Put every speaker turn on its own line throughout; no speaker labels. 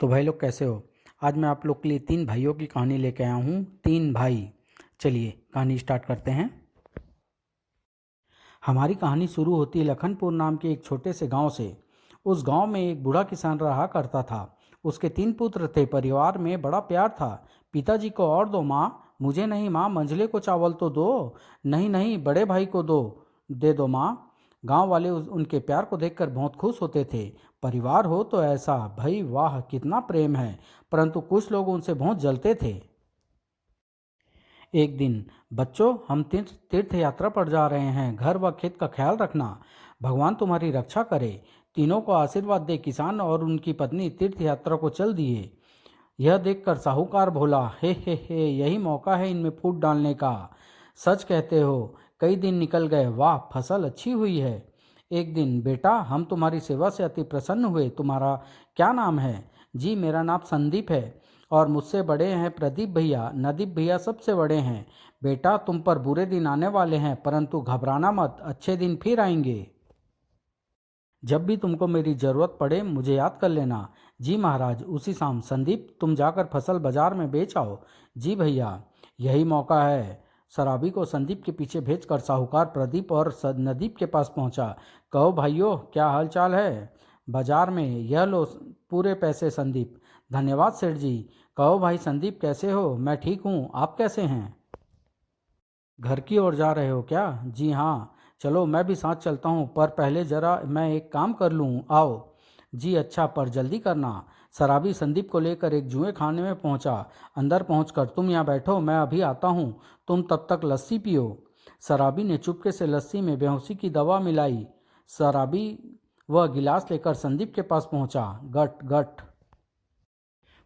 तो भाई लोग कैसे हो। आज मैं आप लोग के लिए तीन भाइयों की कहानी लेके आया हूँ। तीन भाई। चलिए कहानी स्टार्ट करते हैं। हमारी कहानी शुरू होती है लखनपुर नाम के एक छोटे से गांव से। उस गांव में एक बूढ़ा किसान रहा करता था। उसके तीन पुत्र थे। परिवार में बड़ा प्यार था। पिताजी को और दो माँ। मुझे नहीं माँ, मंझले को चावल तो दो। नहीं नहीं, बड़े भाई को दे दो माँ। गांव वाले उनके प्यार को देखकर बहुत खुश होते थे। परिवार हो तो ऐसा, भाई वाह कितना प्रेम है। परंतु कुछ लोग उनसे बहुत जलते थे। एक दिन, बच्चों हम तीर्थ यात्रा पर जा रहे हैं, घर व खेत का ख्याल रखना। भगवान तुम्हारी रक्षा करे। तीनों को आशीर्वाद दे किसान और उनकी पत्नी तीर्थ यात्रा को चल दिए। यह देखकर साहूकार बोला, हे, यही मौका है इनमें फूट डालने का। सच कहते हो, कई दिन निकल गए, वाह फसल अच्छी हुई है। एक दिन, बेटा हम तुम्हारी सेवा से अति प्रसन्न हुए। तुम्हारा क्या नाम है? जी मेरा नाम संदीप है। और मुझसे बड़े हैं प्रदीप भैया, नदीप भैया सबसे बड़े हैं। बेटा तुम पर बुरे दिन आने वाले हैं, परंतु घबराना मत, अच्छे दिन फिर आएंगे। जब भी तुमको मेरी ज़रूरत पड़े मुझे याद कर लेना। जी महाराज। उसी शाम, संदीप तुम जाकर फसल बाजार में बेच आओ। जी भैया। यही मौका है। शराबी को संदीप के पीछे भेजकर साहूकार प्रदीप और नदीप के पास पहुंचा। कहो भाइयों, क्या हाल चाल है? बाजार में यह लो पूरे पैसे संदीप। धन्यवाद सेठ जी। कहो भाई संदीप, कैसे हो? मैं ठीक हूँ, आप कैसे हैं? घर की ओर जा रहे हो क्या? जी हाँ। चलो मैं भी साथ चलता हूँ, पर पहले जरा मैं एक काम कर लूँ, आओ। जी अच्छा, पर जल्दी करना। शराबी संदीप को लेकर एक जुए खाने में पहुंचा। अंदर पहुंचकर, तुम यहाँ बैठो, मैं अभी आता हूँ, तुम तब तक लस्सी पियो। शराबी ने चुपके से लस्सी में बेहोशी की दवा मिलाई। शराबी वह गिलास लेकर संदीप के पास पहुंचा। गट गट।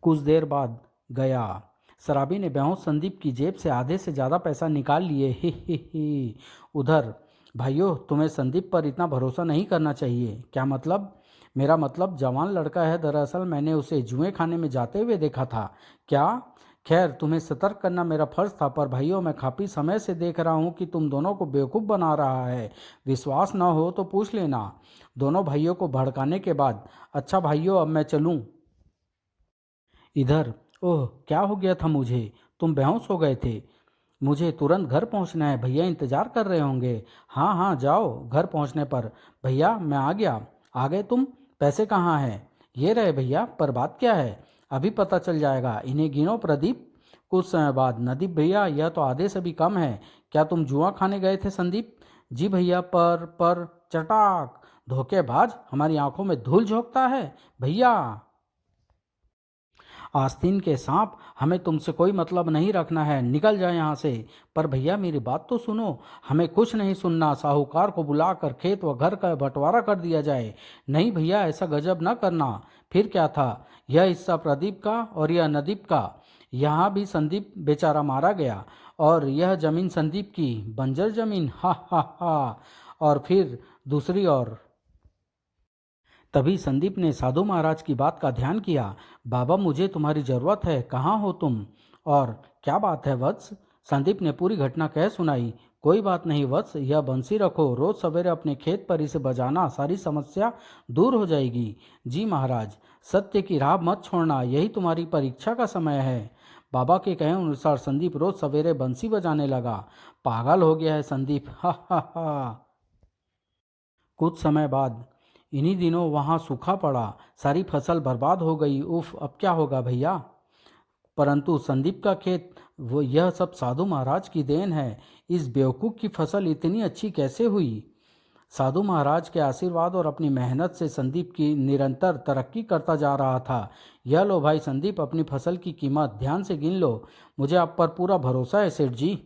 कुछ देर बाद गया। शराबी ने बेहोश संदीप की जेब से आधे से ज़्यादा पैसा निकाल लिए। ही। उधर, भाइयों तुम्हें संदीप पर इतना भरोसा नहीं करना चाहिए। क्या मतलब? मेरा मतलब जवान लड़का है, दरअसल मैंने उसे जुए खाने में जाते हुए देखा था। क्या? खैर, तुम्हें सतर्क करना मेरा फर्ज था, पर भाइयों मैं काफ़ी समय से देख रहा हूँ कि तुम दोनों को बेवकूफ़ बना रहा है। विश्वास न हो तो पूछ लेना। दोनों भाइयों को भड़काने के बाद, अच्छा भाइयों अब मैं चलूँ? इधर, ओह क्या हो गया था मुझे? तुम बेहोश हो गए थे। मुझे तुरंत घर पहुंचना है, भैया इंतजार कर रहे होंगे। हाँ हाँ जाओ। घर पहुंचने पर, भैया मैं आ गया। आ गए तुम? पैसे कहाँ हैं? ये रहे भैया। पर बात क्या है? अभी पता चल जाएगा, इन्हें गिनो प्रदीप। कुछ समय बाद, नदीप भैया यह तो आधे से भी कम है। क्या तुम जुआ खाने गए थे संदीप? जी भैया, पर चटाक। धोखेबाज, हमारी आंखों में धूल झोंकता है। भैया, आस्तीन के सांप, हमें तुमसे कोई मतलब नहीं रखना है, निकल जाए यहाँ से। पर भैया मेरी बात तो सुनो। हमें कुछ नहीं सुनना, साहूकार को बुलाकर खेत व घर का बंटवारा कर दिया जाए। नहीं भैया, ऐसा गजब न करना। फिर क्या था? यह हिस्सा प्रदीप का और यह नदीप का। यहाँ भी संदीप बेचारा मारा गया। और यह जमीन संदीप की बंजर जमीन। हा हा हा। और फिर दूसरी ओर, तभी संदीप ने साधु महाराज की बात का ध्यान किया। बाबा मुझे तुम्हारी जरूरत है, कहाँ हो तुम? और क्या बात है वत्स? संदीप ने पूरी घटना कह सुनाई। कोई बात नहीं वत्स, यह बंसी रखो, रोज सवेरे अपने खेत पर इसे बजाना, सारी समस्या दूर हो जाएगी। जी महाराज। सत्य की राह मत छोड़ना, यही तुम्हारी परीक्षा का समय है। बाबा के कहे अनुसार संदीप रोज सवेरे बंसी बजाने लगा। पागल हो गया है संदीप, हा हा हा। कुछ समय बाद, इन्हीं दिनों वहाँ सूखा पड़ा। सारी फसल बर्बाद हो गई। उफ, अब क्या होगा भैया? परंतु संदीप का खेत, वो यह सब साधु महाराज की देन है। इस बेवकूफ़ की फसल इतनी अच्छी कैसे हुई? साधु महाराज के आशीर्वाद और अपनी मेहनत से संदीप की निरंतर तरक्की करता जा रहा था। यह लो भाई संदीप, अपनी फसल की कीमत ध्यान से गिन लो। मुझे आप पर पूरा भरोसा है सेठ जी।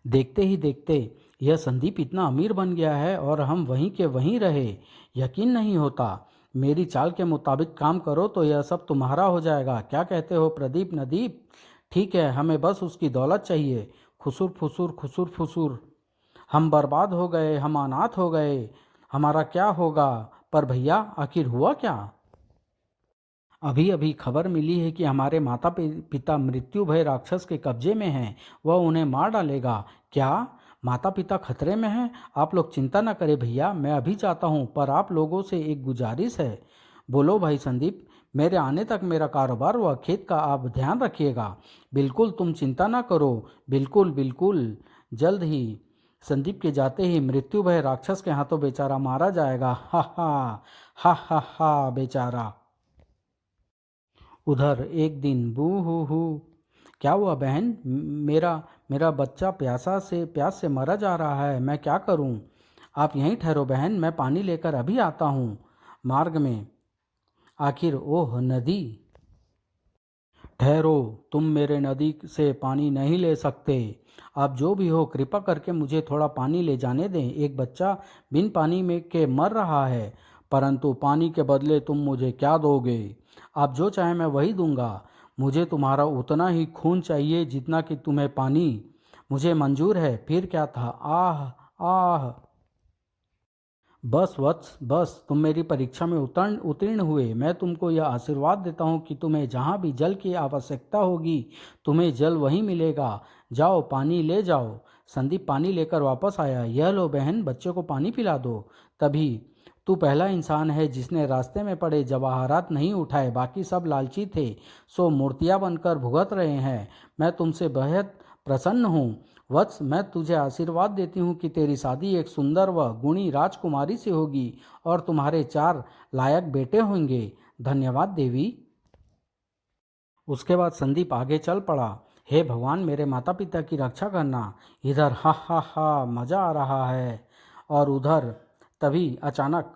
देखते ही देखते यह संदीप इतना अमीर बन गया है और हम वहीं के वहीं रहे। यकीन नहीं होता। मेरी चाल के मुताबिक काम करो तो यह सब तुम्हारा हो जाएगा। क्या कहते हो प्रदीप, नदीप? ठीक है, हमें बस उसकी दौलत चाहिए। खुसुर फुसुर खुसुर फुसुर। हम बर्बाद हो गए, हम अनाथ हो गए, हमारा क्या होगा? पर भैया आखिर हुआ क्या? अभी अभी खबर मिली है कि हमारे माता पिता मृत्यु भय राक्षस के कब्जे में हैं। वह उन्हें मार डालेगा। क्या? माता पिता खतरे में हैं? आप लोग चिंता न करें भैया, मैं अभी जाता हूँ, पर आप लोगों से एक गुजारिश है। बोलो भाई संदीप, मेरे आने तक मेरा कारोबार व खेत का आप ध्यान रखिएगा। बिल्कुल तुम चिंता ना करो। बिल्कुल बिल्कुल। जल्द ही। संदीप के जाते ही मृत्यु भय राक्षस के हाथों बेचारा मारा जाएगा। हा हा। हा हा हा बेचारा। उधर एक दिन बू हू। क्या हुआ बहन? मेरा मेरा बच्चा प्यास से मरा जा रहा है, मैं क्या करूं? आप यहीं ठहरो बहन, मैं पानी लेकर अभी आता हूं। मार्ग में। आखिर ओह नदी। ठहरो। तुम मेरे नदी से पानी नहीं ले सकते। आप जो भी हो कृपा करके मुझे थोड़ा पानी ले जाने दें। एक बच्चा बिन पानी में के मर रहा है। परंतु पानी के बदले तुम मुझे क्या दोगे? आप जो चाहे मैं वही दूंगा। मुझे तुम्हारा उतना ही खून चाहिए जितना कि तुम्हें पानी। मुझे मंजूर है। फिर क्या था? आह। आह। बस वत्स बस, तुम मेरी परीक्षा में उत्तीर्ण हुए। मैं तुमको यह आशीर्वाद देता हूँ कि तुम्हें जहाँ भी जल की आवश्यकता होगी तुम्हें जल वहीं मिलेगा। जाओ पानी ले जाओ। संदीप पानी लेकर वापस आया। यह लो बहन, बच्चे को पानी पिला दो। तभी। तू पहला इंसान है जिसने रास्ते में पड़े जवाहरात नहीं उठाए, बाकी सब लालची थे, सो मूर्तियाँ बनकर भुगत रहे हैं। मैं तुमसे बेहद प्रसन्न हूँ। वत्स, मैं तुझे आशीर्वाद देती हूँ कि तेरी शादी एक सुंदर व गुणी राजकुमारी से होगी और तुम्हारे 4 लायक बेटे होंगे। धन्यवाद देवी। उसके बाद संदीप आगे चल पड़ा। हे भगवान, मेरे माता पिता की रक्षा करना। इधर हा हा हा मजा आ रहा है। और उधर। तभी अचानक।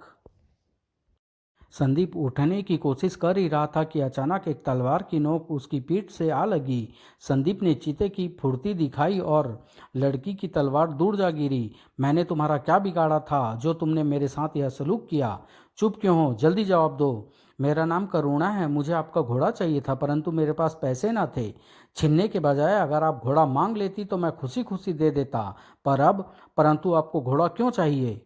संदीप उठने की कोशिश कर ही रहा था कि अचानक एक तलवार की नोक उसकी पीठ से आ लगी। संदीप ने चीते की फुर्ती दिखाई और लड़की की तलवार दूर जा गिरी। मैंने तुम्हारा क्या बिगाड़ा था जो तुमने मेरे साथ यह सलूक किया? चुप क्यों हो? जल्दी जवाब दो। मेरा नाम करुणा है। मुझे आपका घोड़ा चाहिए था, परंतु मेरे पास पैसे न थे। छीनने के बजाय अगर आप घोड़ा मांग लेती तो मैं खुशी खुशी दे देता। पर अब। परंतु आपको घोड़ा क्यों चाहिए?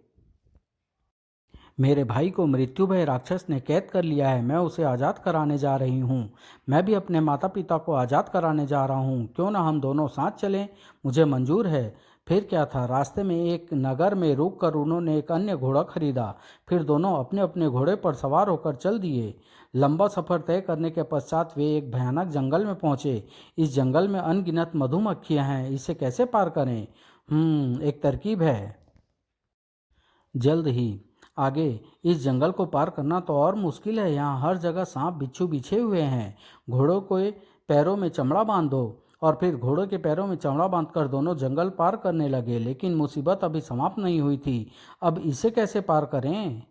मेरे भाई को मृत्यु भय राक्षस ने कैद कर लिया है। मैं उसे आज़ाद कराने जा रही हूँ। मैं भी अपने माता पिता को आज़ाद कराने जा रहा हूँ। क्यों ना हम दोनों साथ चलें? मुझे मंजूर है। फिर क्या था, रास्ते में एक नगर में रुककर उन्होंने एक अन्य घोड़ा खरीदा। फिर दोनों अपने अपने घोड़े पर सवार होकर चल दिए। लंबा सफ़र तय करने के पश्चात वे एक भयानक जंगल में पहुँचे। इस जंगल में अनगिनत मधुमक्खियाँ हैं। इसे कैसे पार करें? एक तरकीब है। जल्द ही। आगे। इस जंगल को पार करना तो और मुश्किल है। यहाँ हर जगह सांप बिच्छू बिछे हुए हैं। घोड़ों के पैरों में चमड़ा बांध दो। और फिर घोड़ों के पैरों में चमड़ा बांधकर दोनों जंगल पार करने लगे, लेकिन मुसीबत अभी समाप्त नहीं हुई थी। अब इसे कैसे पार करें?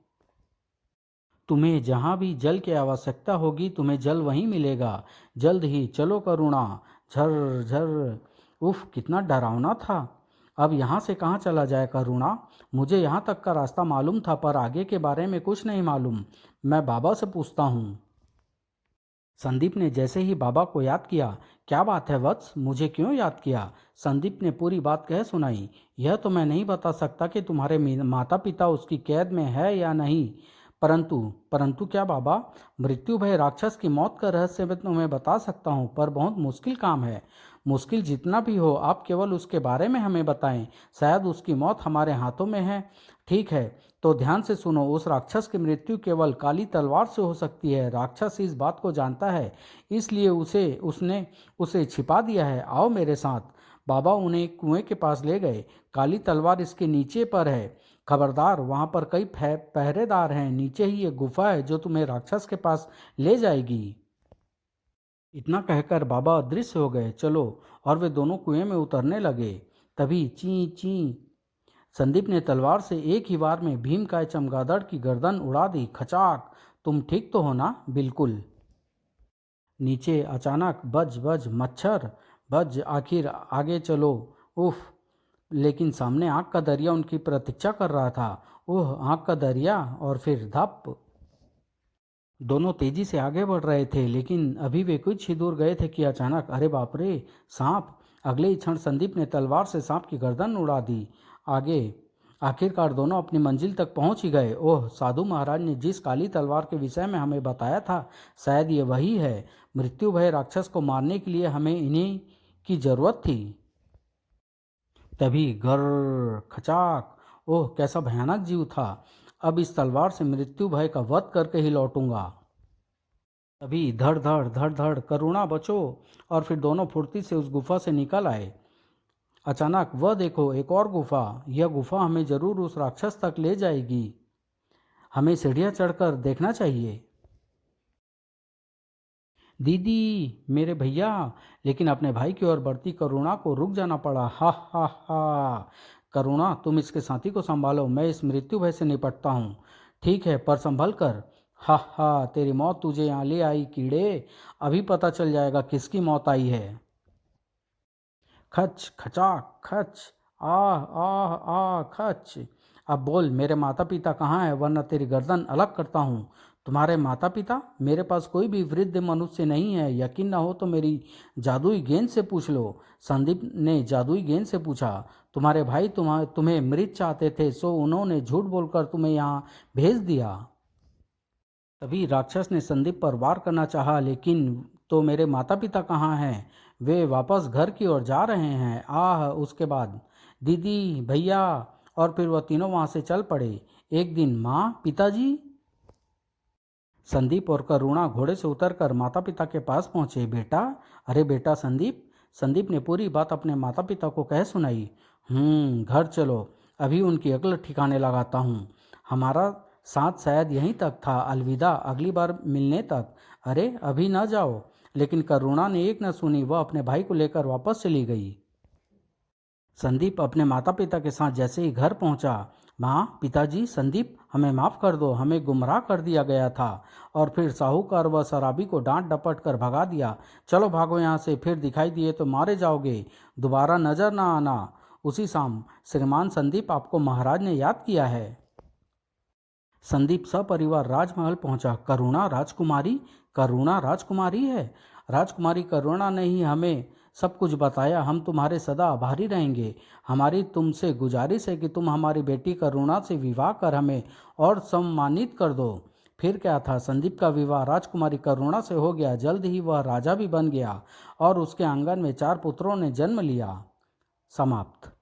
तुम्हें जहाँ भी जल की आवश्यकता होगी तुम्हें जल वहीं मिलेगा। जल्द ही चलो करुणा। झर झर। उफ, कितना डरावना था। अब यहाँ से कहाँ चला जाए करुणा? मुझे यहाँ तक का रास्ता मालूम था, पर आगे के बारे में कुछ नहीं मालूम। मैं बाबा से पूछता हूँ। संदीप ने जैसे ही बाबा को याद किया। क्या बात है वत्स, मुझे क्यों याद किया? संदीप ने पूरी बात कह सुनाई। यह तो मैं नहीं बता सकता कि तुम्हारे माता पिता उसकी कैद में है या नहीं। परंतु। परंतु क्या बाबा? मृत्यु भय राक्षस की मौत का रहस्य मैं तुम्हें बता सकता हूँ, पर बहुत मुश्किल काम है। मुश्किल जितना भी हो, आप केवल उसके बारे में हमें बताएं। शायद उसकी मौत हमारे हाथों में है। ठीक है। तो ध्यान से सुनो। उस राक्षस की मृत्यु केवल काली तलवार से हो सकती है। राक्षस इस बात को जानता है, इसलिए उसने उसे छिपा दिया है। आओ मेरे साथ। बाबा उन्हें कुएं के पास ले गए। काली तलवार इसके नीचे पर है। खबरदार, वहां पर कई पहरेदार हैं। नीचे ही एक गुफा है जो तुम्हें राक्षस के पास ले जाएगी। इतना कहकर बाबा अदृश्य हो गए। चलो। और वे दोनों कुएं में उतरने लगे। तभी ची ची। संदीप ने तलवार से एक ही बार में भीम का चमगादड़ की गर्दन उड़ा दी। खचाक। तुम ठीक तो हो ना? बिल्कुल। नीचे अचानक बज बज मच्छर। बज, आखिर आगे चलो। उफ। लेकिन सामने आग का दरिया उनकी प्रतीक्षा कर रहा था। ओह, आग का दरिया। और फिर धप। दोनों तेजी से आगे बढ़ रहे थे, लेकिन अभी वे कुछ ही दूर गए थे कि अचानक, अरे बाप रे! सांप। अगले ही क्षण संदीप ने तलवार से सांप की गर्दन उड़ा दी। आगे। आखिरकार दोनों अपनी मंजिल तक पहुंच ही गए। ओह, साधु महाराज ने जिस काली तलवार के विषय में हमें बताया था, शायद ये वही है। मृत्यु भय राक्षस को मारने के लिए हमें इन्हीं की जरूरत थी। तभी घर। खचाक। ओह, कैसा भयानक जीव था। अब इस तलवार से मृत्यु भय का वध करके ही लौटूंगा। तभी धड़ धड़ धड़ धड़, करुणा बचो। और फिर दोनों फुर्ती से उस गुफा से निकल आए। अचानक वह देखो, एक और गुफा। यह गुफा हमें जरूर उस राक्षस तक ले जाएगी। हमें सीढ़ियां चढ़कर देखना चाहिए। दीदी, मेरे भैया। लेकिन अपने भाई की ओर बढ़ती करुणा को रुक जाना पड़ा। हा हा हा। करुणा, तुम इसके साथी को संभालो, मैं इस मृत्यु भय से निपटता हूँ। ठीक है, पर संभल कर। हा हा, तेरी मौत तुझे यहाँ ले आई कीड़े। अभी पता चल जाएगा किसकी मौत आई है। खच खचाक खच। आह आह आह खच। अब बोल, मेरे माता पिता कहाँ हैं, वरना तेरी गर्दन अलग करता हूँ। तुम्हारे माता पिता? मेरे पास कोई भी वृद्ध मनुष्य नहीं है। यकीन ना हो तो मेरी जादुई गेंद से पूछ लो। संदीप ने जादुई गेंद से पूछा। तुम्हारे भाई तुम्हें मृत चाहते थे, सो उन्होंने झूठ बोलकर तुम्हें यहाँ भेज दिया। तभी राक्षस ने संदीप पर वार करना चाहा, लेकिन तो मेरे माता पिता कहाँ हैं? वे वापस घर की ओर जा रहे हैं। आह, उसके बाद दीदी, भैया, और फिर वह तीनों वहां से चल पड़े। एक दिन माँ, पिताजी। संदीप और करुणा घोड़े से उतरकर माता पिता के पास पहुंचे। बेटा, अरे बेटा संदीप। संदीप ने पूरी बात अपने माता पिता को कह सुनाई। घर चलो, अभी उनकी अक्ल ठिकाने लगाता हूँ। हमारा साथ शायद यहीं तक था। अलविदा, अगली बार मिलने तक। अरे अभी ना जाओ। लेकिन करुणा ने एक न सुनी, वह अपने भाई को लेकर वापस चली गई। संदीप अपने माता पिता के साथ जैसे ही घर पहुंचा, माँ, पिताजी, संदीप, हमें माफ़ कर दो, हमें गुमराह कर दिया गया था। और फिर साहूकार व शराबी को डांट डपट कर भगा दिया। चलो भागो यहाँ से, फिर दिखाई दिए तो मारे जाओगे, दोबारा नजर ना आना। उसी शाम श्रीमान संदीप, आपको महाराज ने याद किया है। संदीप सपरिवार राजमहल पहुंचा। करुणा राजकुमारी? करुणा राजकुमारी है? राजकुमारी करुणा ने ही हमें सब कुछ बताया। हम तुम्हारे सदा आभारी रहेंगे। हमारी तुमसे गुजारिश है कि तुम हमारी बेटी करुणा से विवाह कर हमें और सम्मानित कर दो। फिर क्या था, संदीप का विवाह राजकुमारी करुणा से हो गया। जल्द ही वह राजा भी बन गया और उसके आंगन में 4 पुत्रों ने जन्म लिया। समाप्त।